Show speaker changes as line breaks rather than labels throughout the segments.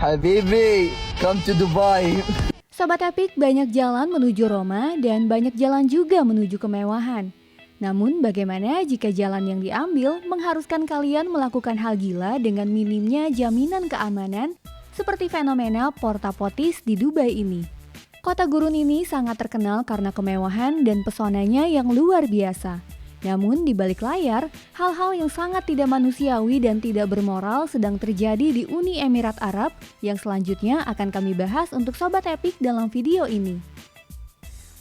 Habibi, come to Dubai.
Sobat Epic, banyak jalan menuju Roma dan banyak jalan juga menuju kemewahan. Namun bagaimana jika jalan yang diambil mengharuskan kalian melakukan hal gila dengan minimnya jaminan keamanan seperti fenomena Porta Potties di Dubai ini. Kota gurun ini sangat terkenal karena kemewahan dan pesonanya yang luar biasa. Namun di balik layar, hal-hal yang sangat tidak manusiawi dan tidak bermoral sedang terjadi di Uni Emirat Arab yang selanjutnya akan kami bahas untuk Sobat Epic dalam video ini.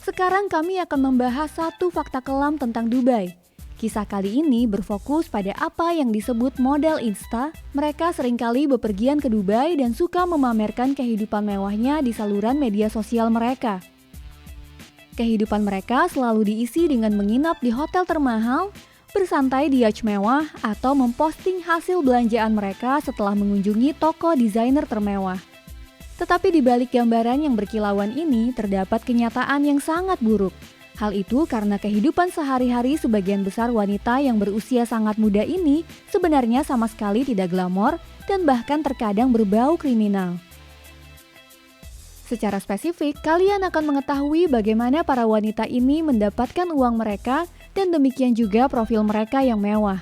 Sekarang kami akan membahas satu fakta kelam tentang Dubai. Kisah kali ini berfokus pada apa yang disebut model Insta. Mereka seringkali bepergian ke Dubai dan suka memamerkan kehidupan mewahnya di saluran media sosial mereka. Kehidupan mereka selalu diisi dengan menginap di hotel termahal, bersantai di yacht mewah, atau memposting hasil belanjaan mereka setelah mengunjungi toko desainer termewah. Tetapi di balik gambaran yang berkilauan ini terdapat kenyataan yang sangat buruk. Hal itu karena kehidupan sehari-hari sebagian besar wanita yang berusia sangat muda ini sebenarnya sama sekali tidak glamor dan bahkan terkadang berbau kriminal. Secara spesifik, kalian akan mengetahui bagaimana para wanita ini mendapatkan uang mereka dan demikian juga profil mereka yang mewah.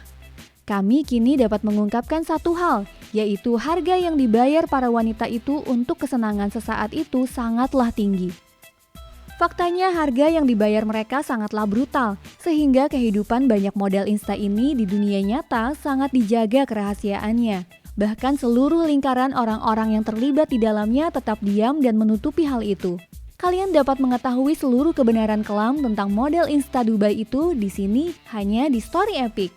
Kami kini dapat mengungkapkan satu hal, yaitu harga yang dibayar para wanita itu untuk kesenangan sesaat itu sangatlah tinggi. Faktanya harga yang dibayar mereka sangatlah brutal, sehingga kehidupan banyak model Insta ini di dunia nyata sangat dijaga kerahasiaannya. Bahkan seluruh lingkaran orang-orang yang terlibat di dalamnya tetap diam dan menutupi hal itu. Kalian dapat mengetahui seluruh kebenaran kelam tentang model Insta Dubai itu di sini hanya di Story Epic.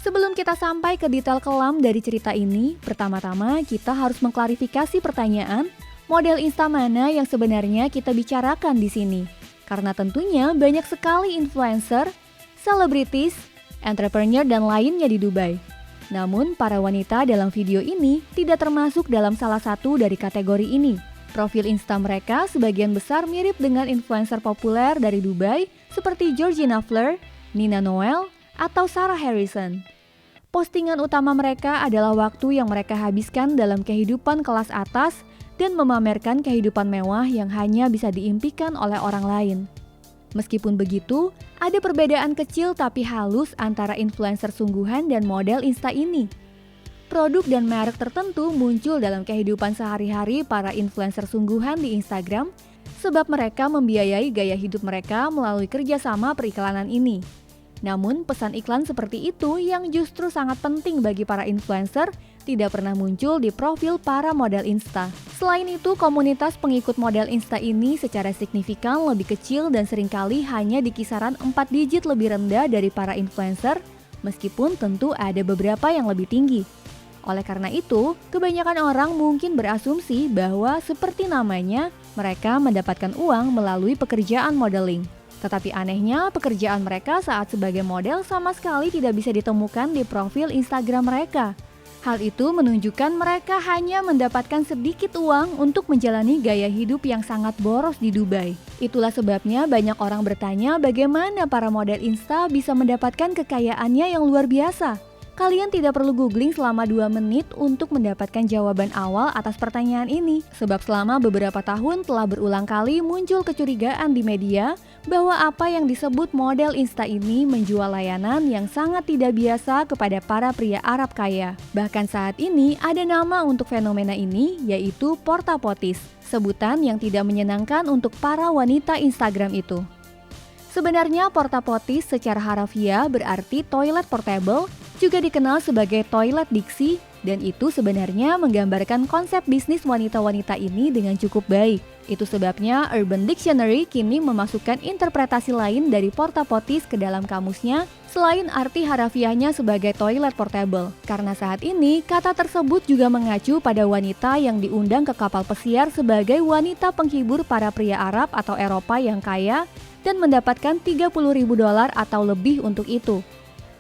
Sebelum kita sampai ke detail kelam dari cerita ini, pertama-tama kita harus mengklarifikasi pertanyaan, model Insta mana yang sebenarnya kita bicarakan di sini. Karena tentunya banyak sekali influencer, selebritis, entrepreneur dan lainnya di Dubai. Namun, para wanita dalam video ini tidak termasuk dalam salah satu dari kategori ini. Profil Insta mereka sebagian besar mirip dengan influencer populer dari Dubai seperti Georgina Fleur, Nina Noel, atau Sarah Harrison. Postingan utama mereka adalah waktu yang mereka habiskan dalam kehidupan kelas atas dan memamerkan kehidupan mewah yang hanya bisa diimpikan oleh orang lain. Meskipun begitu, ada perbedaan kecil tapi halus antara influencer sungguhan dan model Insta ini. Produk dan merek tertentu muncul dalam kehidupan sehari-hari para influencer sungguhan di Instagram sebab mereka membiayai gaya hidup mereka melalui kerjasama periklanan ini. Namun pesan iklan seperti itu yang justru sangat penting bagi para influencer tidak pernah muncul di profil para model Insta. Selain itu, komunitas pengikut model Insta ini secara signifikan lebih kecil dan seringkali hanya di kisaran 4 digit lebih rendah dari para influencer, meskipun tentu ada beberapa yang lebih tinggi. Oleh karena itu, kebanyakan orang mungkin berasumsi bahwa seperti namanya, mereka mendapatkan uang melalui pekerjaan modeling. Tetapi anehnya, pekerjaan mereka saat sebagai model sama sekali tidak bisa ditemukan di profil Instagram mereka. Hal itu menunjukkan mereka hanya mendapatkan sedikit uang untuk menjalani gaya hidup yang sangat boros di Dubai. Itulah sebabnya banyak orang bertanya bagaimana para model Insta bisa mendapatkan kekayaannya yang luar biasa. Kalian tidak perlu googling selama 2 menit untuk mendapatkan jawaban awal atas pertanyaan ini. Sebab selama beberapa tahun telah berulang kali muncul kecurigaan di media bahwa apa yang disebut model Insta ini menjual layanan yang sangat tidak biasa kepada para pria Arab kaya. Bahkan saat ini ada nama untuk fenomena ini, yaitu Porta Potties, sebutan yang tidak menyenangkan untuk para wanita Instagram itu. Sebenarnya Porta Potties secara harafiah berarti toilet portable, juga dikenal sebagai toilet diksi, dan itu sebenarnya menggambarkan konsep bisnis wanita-wanita ini dengan cukup baik. Itu sebabnya Urban Dictionary kini memasukkan interpretasi lain dari Porta Potties ke dalam kamusnya selain arti harafiahnya sebagai toilet portable. Karena saat ini kata tersebut juga mengacu pada wanita yang diundang ke kapal pesiar sebagai wanita penghibur para pria Arab atau Eropa yang kaya dan mendapatkan $30.000 atau lebih untuk itu.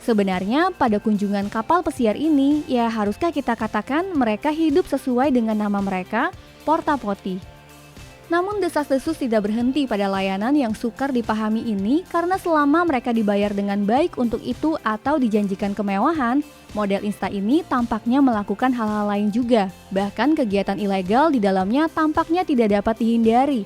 Sebenarnya pada kunjungan kapal pesiar ini, ya haruskah kita katakan mereka hidup sesuai dengan nama mereka, Porta Potty. Namun desas-desus tidak berhenti pada layanan yang sukar dipahami ini karena selama mereka dibayar dengan baik untuk itu atau dijanjikan kemewahan, model Insta ini tampaknya melakukan hal-hal lain juga. Bahkan kegiatan ilegal di dalamnya tampaknya tidak dapat dihindari.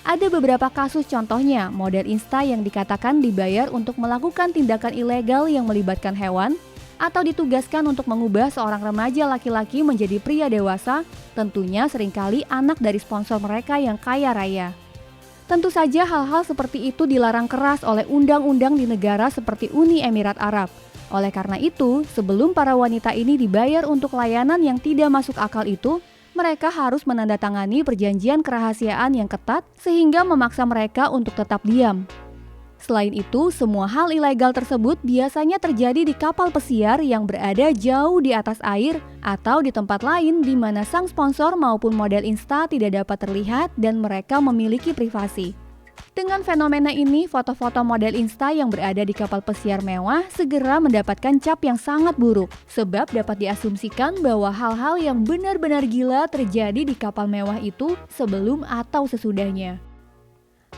Ada beberapa kasus contohnya, model Insta yang dikatakan dibayar untuk melakukan tindakan ilegal yang melibatkan hewan, atau ditugaskan untuk mengubah seorang remaja laki-laki menjadi pria dewasa, tentunya seringkali anak dari sponsor mereka yang kaya raya. Tentu saja hal-hal seperti itu dilarang keras oleh undang-undang di negara seperti Uni Emirat Arab. Oleh karena itu, sebelum para wanita ini dibayar untuk layanan yang tidak masuk akal itu, mereka harus menandatangani perjanjian kerahasiaan yang ketat sehingga memaksa mereka untuk tetap diam. Selain itu, semua hal ilegal tersebut biasanya terjadi di kapal pesiar yang berada jauh di atas air atau di tempat lain di mana sang sponsor maupun model Insta tidak dapat terlihat dan mereka memiliki privasi. Dengan fenomena ini, foto-foto model Insta yang berada di kapal pesiar mewah segera mendapatkan cap yang sangat buruk, sebab dapat diasumsikan bahwa hal-hal yang benar-benar gila terjadi di kapal mewah itu sebelum atau sesudahnya.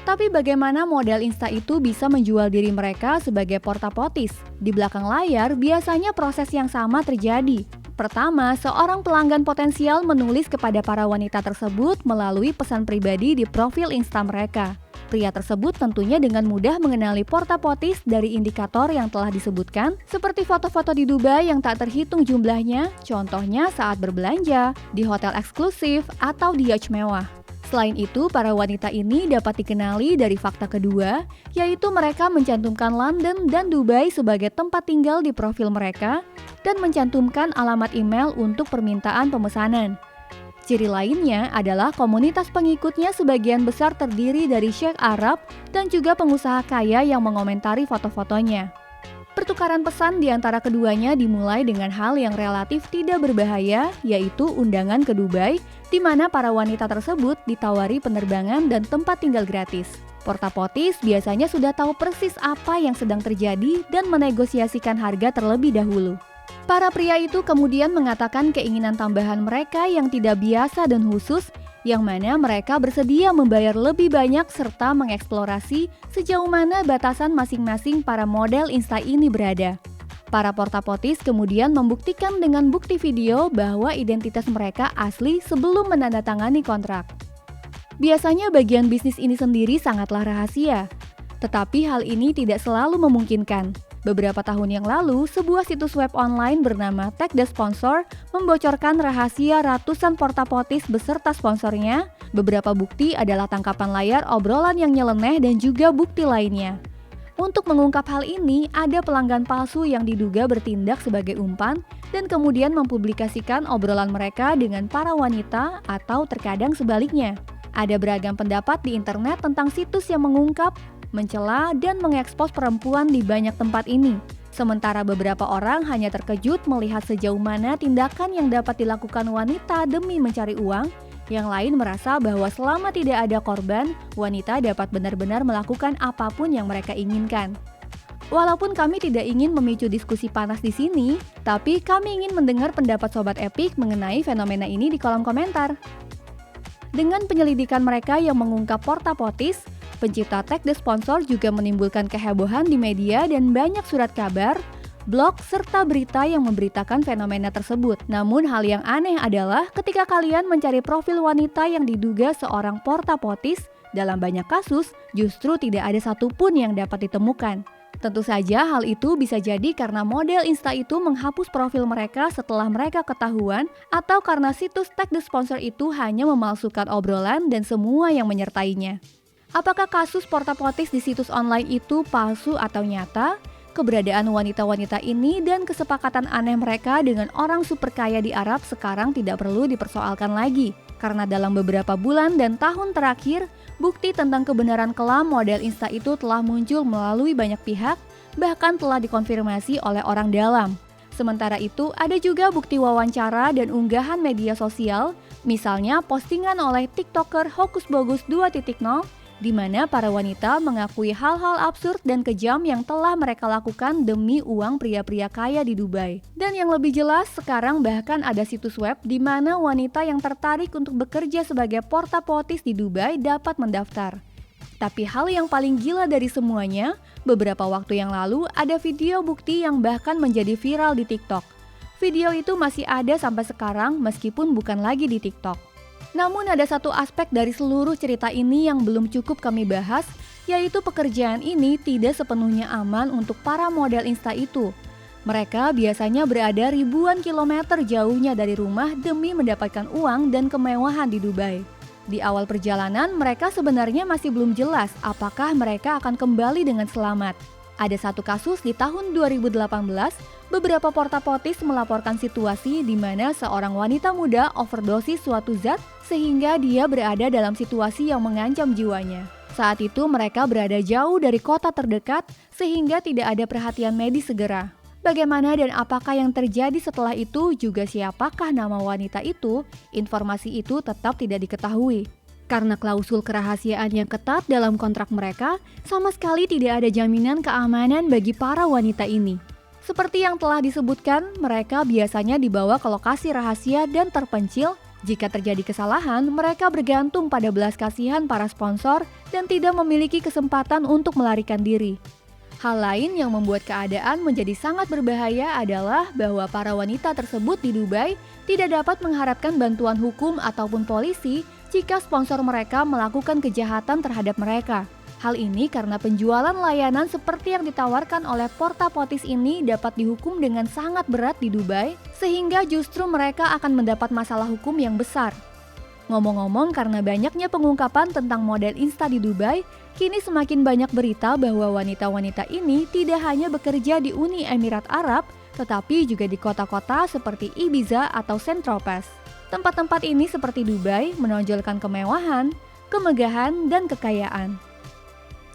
Tapi bagaimana model Insta itu bisa menjual diri mereka sebagai portapotis? Di belakang layar biasanya proses yang sama terjadi. Pertama, seorang pelanggan potensial menulis kepada para wanita tersebut melalui pesan pribadi di profil Insta mereka. Pria tersebut tentunya dengan mudah mengenali portapotis dari indikator yang telah disebutkan, seperti foto-foto di Dubai yang tak terhitung jumlahnya, contohnya saat berbelanja, di hotel eksklusif, atau di yacht mewah. Selain itu, para wanita ini dapat dikenali dari fakta kedua, yaitu mereka mencantumkan London dan Dubai sebagai tempat tinggal di profil mereka dan mencantumkan alamat email untuk permintaan pemesanan. Ciri lainnya adalah komunitas pengikutnya sebagian besar terdiri dari Sheikh Arab dan juga pengusaha kaya yang mengomentari foto-fotonya. Pertukaran pesan di antara keduanya dimulai dengan hal yang relatif tidak berbahaya, yaitu undangan ke Dubai, di mana para wanita tersebut ditawari penerbangan dan tempat tinggal gratis. Portapotis biasanya sudah tahu persis apa yang sedang terjadi dan menegosiasikan harga terlebih dahulu. Para pria itu kemudian mengatakan keinginan tambahan mereka yang tidak biasa dan khusus, yang mana mereka bersedia membayar lebih banyak serta mengeksplorasi sejauh mana batasan masing-masing para model Insta ini berada. Para portapotis kemudian membuktikan dengan bukti video bahwa identitas mereka asli sebelum menandatangani kontrak. Biasanya bagian bisnis ini sendiri sangatlah rahasia, tetapi hal ini tidak selalu memungkinkan. Beberapa tahun yang lalu, sebuah situs web online bernama Tag the Sponsor membocorkan rahasia ratusan portapotis beserta sponsornya. Beberapa bukti adalah tangkapan layar obrolan yang nyeleneh dan juga bukti lainnya. Untuk mengungkap hal ini, ada pelanggan palsu yang diduga bertindak sebagai umpan dan kemudian mempublikasikan obrolan mereka dengan para wanita atau terkadang sebaliknya. Ada beragam pendapat di internet tentang situs yang mengungkap, mencela, dan mengekspos perempuan di banyak tempat ini. Sementara beberapa orang hanya terkejut melihat sejauh mana tindakan yang dapat dilakukan wanita demi mencari uang. Yang lain merasa bahwa selama tidak ada korban, wanita dapat benar-benar melakukan apapun yang mereka inginkan. Walaupun kami tidak ingin memicu diskusi panas di sini, tapi kami ingin mendengar pendapat Sobat Epic mengenai fenomena ini di kolom komentar. Dengan penyelidikan mereka yang mengungkap portapotis, pencipta Tag the Sponsor juga menimbulkan kehebohan di media dan banyak surat kabar, blog, serta berita yang memberitakan fenomena tersebut. Namun hal yang aneh adalah ketika kalian mencari profil wanita yang diduga seorang portapotis, dalam banyak kasus justru tidak ada satupun yang dapat ditemukan. Tentu saja hal itu bisa jadi karena model Insta itu menghapus profil mereka setelah mereka ketahuan, atau karena situs Tag the Sponsor itu hanya memalsukan obrolan dan semua yang menyertainya. Apakah kasus portapotis di situs online itu palsu atau nyata? Keberadaan wanita-wanita ini dan kesepakatan aneh mereka dengan orang super kaya di Arab sekarang tidak perlu dipersoalkan lagi. Karena dalam beberapa bulan dan tahun terakhir, bukti tentang kebenaran kelam model Insta itu telah muncul melalui banyak pihak, bahkan telah dikonfirmasi oleh orang dalam. Sementara itu, ada juga bukti wawancara dan unggahan media sosial, misalnya postingan oleh TikToker Hokuspokus 2.0, di mana para wanita mengakui hal-hal absurd dan kejam yang telah mereka lakukan demi uang pria-pria kaya di Dubai. Dan yang lebih jelas, sekarang bahkan ada situs web di mana wanita yang tertarik untuk bekerja sebagai porta-potties di Dubai dapat mendaftar. Tapi hal yang paling gila dari semuanya, beberapa waktu yang lalu ada video bukti yang bahkan menjadi viral di TikTok. Video itu masih ada sampai sekarang meskipun bukan lagi di TikTok. Namun ada satu aspek dari seluruh cerita ini yang belum cukup kami bahas, yaitu pekerjaan ini tidak sepenuhnya aman untuk para model Insta itu. Mereka biasanya berada ribuan kilometer jauhnya dari rumah demi mendapatkan uang dan kemewahan di Dubai. Di awal perjalanan, mereka sebenarnya masih belum jelas apakah mereka akan kembali dengan selamat. Ada satu kasus di tahun 2018, beberapa porta-potties melaporkan situasi di mana seorang wanita muda overdosis suatu zat sehingga dia berada dalam situasi yang mengancam jiwanya. Saat itu mereka berada jauh dari kota terdekat sehingga tidak ada perhatian medis segera. Bagaimana dan apakah yang terjadi setelah itu, juga siapakah nama wanita itu, informasi itu tetap tidak diketahui. Karena klausul kerahasiaan yang ketat dalam kontrak mereka, sama sekali tidak ada jaminan keamanan bagi para wanita ini. Seperti yang telah disebutkan, mereka biasanya dibawa ke lokasi rahasia dan terpencil. Jika terjadi kesalahan, mereka bergantung pada belas kasihan para sponsor dan tidak memiliki kesempatan untuk melarikan diri. Hal lain yang membuat keadaan menjadi sangat berbahaya adalah bahwa para wanita tersebut di Dubai tidak dapat mengharapkan bantuan hukum ataupun polisi jika sponsor mereka melakukan kejahatan terhadap mereka. Hal ini karena penjualan layanan seperti yang ditawarkan oleh porta-potties ini dapat dihukum dengan sangat berat di Dubai, sehingga justru mereka akan mendapat masalah hukum yang besar. Ngomong-ngomong, karena banyaknya pengungkapan tentang model Insta di Dubai, kini semakin banyak berita bahwa wanita-wanita ini tidak hanya bekerja di Uni Emirat Arab, tetapi juga di kota-kota seperti Ibiza atau Saint-Tropez. Tempat-tempat ini seperti Dubai menonjolkan kemewahan, kemegahan, dan kekayaan.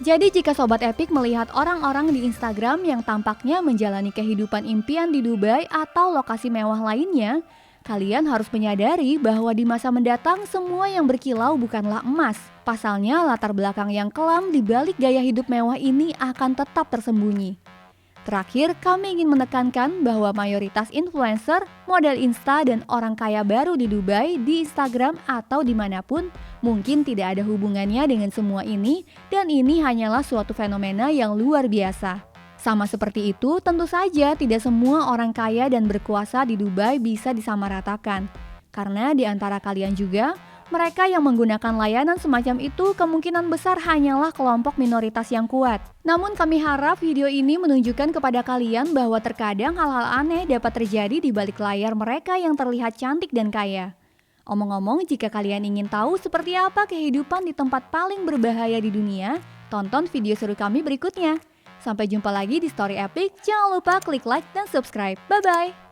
Jadi jika Sobat Epic melihat orang-orang di Instagram yang tampaknya menjalani kehidupan impian di Dubai atau lokasi mewah lainnya, kalian harus menyadari bahwa di masa mendatang semua yang berkilau bukanlah emas. Pasalnya latar belakang yang kelam di balik gaya hidup mewah ini akan tetap tersembunyi. Terakhir, kami ingin menekankan bahwa mayoritas influencer, model Insta, dan orang kaya baru di Dubai, di Instagram atau dimanapun, mungkin tidak ada hubungannya dengan semua ini, dan ini hanyalah suatu fenomena yang luar biasa. Sama seperti itu, tentu saja tidak semua orang kaya dan berkuasa di Dubai bisa disamaratakan. Karena di antara kalian juga, mereka yang menggunakan layanan semacam itu kemungkinan besar hanyalah kelompok minoritas yang kuat. Namun kami harap video ini menunjukkan kepada kalian bahwa terkadang hal-hal aneh dapat terjadi di balik layar mereka yang terlihat cantik dan kaya. Omong-omong, jika kalian ingin tahu seperti apa kehidupan di tempat paling berbahaya di dunia, tonton video seru kami berikutnya. Sampai jumpa lagi di Story Epic, jangan lupa klik like dan subscribe. Bye-bye!